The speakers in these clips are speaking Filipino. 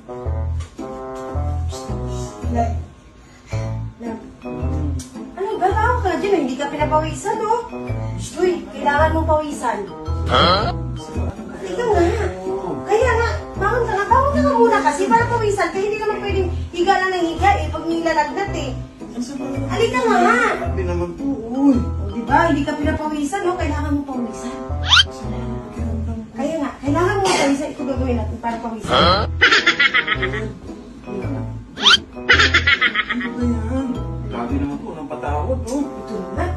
Ano ba? Tawag ka na dyan, hindi ka pinapawisan, no? Uy, kailangan mong pawisan. Ikaw nga. Kaya nga, tawag ka nga muna kasi para pawisan. Kaya hindi naman pwedeng higa lang ng higa eh, pag nilalagnat eh. Halika nga nga. Sabi naman po, uy. Diba, hindi ka pinapawisan, no? Kailangan mong pawisan. Kaya nga, kailangan mong pawisan. Ito gagawin natin para pawisan. Ano ba yan? Grabe naman po, nang patawad, oh. Ito naman.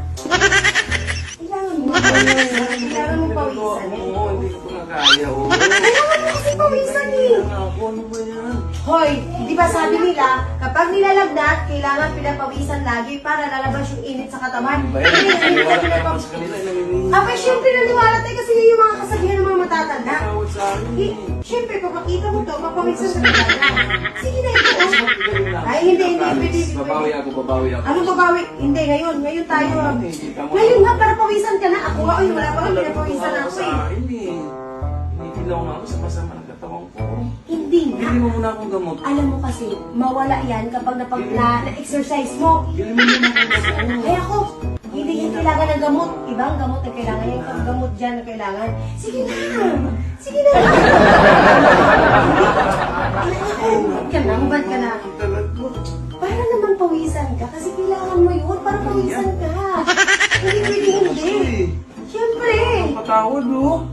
Kailangan mo pawisan. Kailangan mo pawisan eh. Oo, hindi ko na kaya, oh. Kailangan mo kasi pawisan eh. Ano ba yan? Hoy, di ba sabi nila, kapag nilalagnat, kailangan pinapawisan lagi para lalabas yung init sa katawan. Ba yan? Naniwala ka naman sa kanila, namimihin. Abay, syempre naniwala tayo kasi yun yung mga kasabihan ng mga matatanda. Tawad sa akin, eh. Syempre, kung makita mo to, papawisan sa katawan. Sige na ito. Ay, hindi. Babawi ako. Anong babawi? Hindi, ngayon tayo. Ngayon nga, para pawisan ka na. Ako nga, oy, wala pa nga, pinapawisan ako Sa eh. akin, eh. Inikilaw na ako sa masama ng katawan ko. Hindi nga. Bili mo muna akong gamot. Alam mo kasi, mawala yan kapag na-exercise mo. Bili mo muna akong gamot. Ay ako, hindi yan kailangan ng gamot. Ibang gamot na kailangan. Yung gamot dyan na kailangan. Sige na. Sige na. Yan na, hubad ka na. Para naman pawisan ka. Kasi kailangan mo yun. Para pawisan ka. Hindi pwede hindi. Siyempre. Patawad, oh.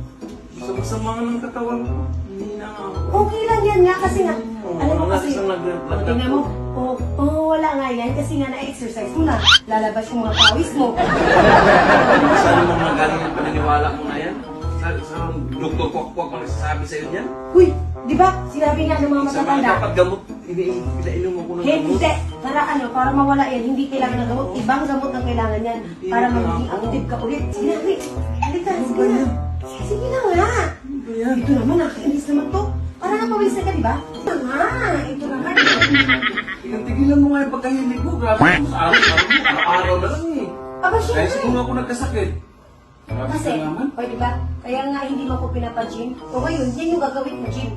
Sama-sama nga ng katawan ko. Hindi na nga ako. Okay lang yan nga kasi nga. Alam mo kasi. Isang naglalag Tingnan mo, wala nga yan kasi nga na-exercise mo na. Lalabas yung mga pawis mo. Saan mo nagaling yung paniniwala mo na yan? Sa doktor kwak-kwak ang nagsasabi sa'yo niyan? Huy, di ba? Sinabi nga ng mga Sa mga matatanda. dapat gamot, pinainom mo ko ng gamot. Hindi. Para mawala yan, hindi kailangan ng gamot. Ibang gamot ang kailangan yan. Para magiging active ka ulit. Sige na, Rick. Halika, sige na. Sige na nga. Ano ba yan? Ito naman, nakainis naman to. Para nga pawisan ka, di ba? Ito nga. Ito naman. Tigilan mo nga yung pagkahilig mo. Grabe mo sa araw na lang eh. Aba, Kaya syempre. siguro ako nagkasakit. Grabe Kasi, ka naman. o di ba? Kaya nga hindi mo ko pinapa-gym. O ngayon, yan yung gagawin mo, gym.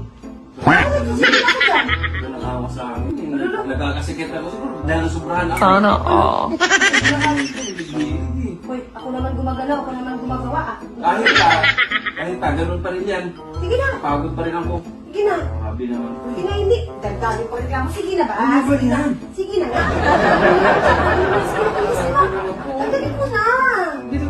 Gym ako dyan. Wala nakawa sa akin eh. Nagkakasikit ako siguro. Dahil sobrahan ako. Sana all. Hoy, ako naman gumagalaw, ako naman gumagawa ah. Kahit ganun pa rin yan. Sige na, Pagod pa rin ako. sige na. Grabe naman. Sige na, hindi. Dagdagin pa reklamo. Sige na ba? Ano ba Sige na. yan? Sige na nga. Dagdagin mo na.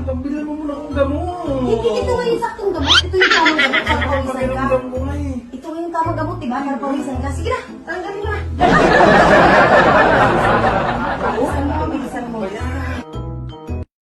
Pagbilan mo muna akong gamot. Hindi, ito nga yung saktong gamot. Ito yung tamang gamot para pawisan ka. Pakiramdam ko nga eh. Ito nga yung tamang gamot, diba? Para pawisan ka. Sige na, tanggalin mo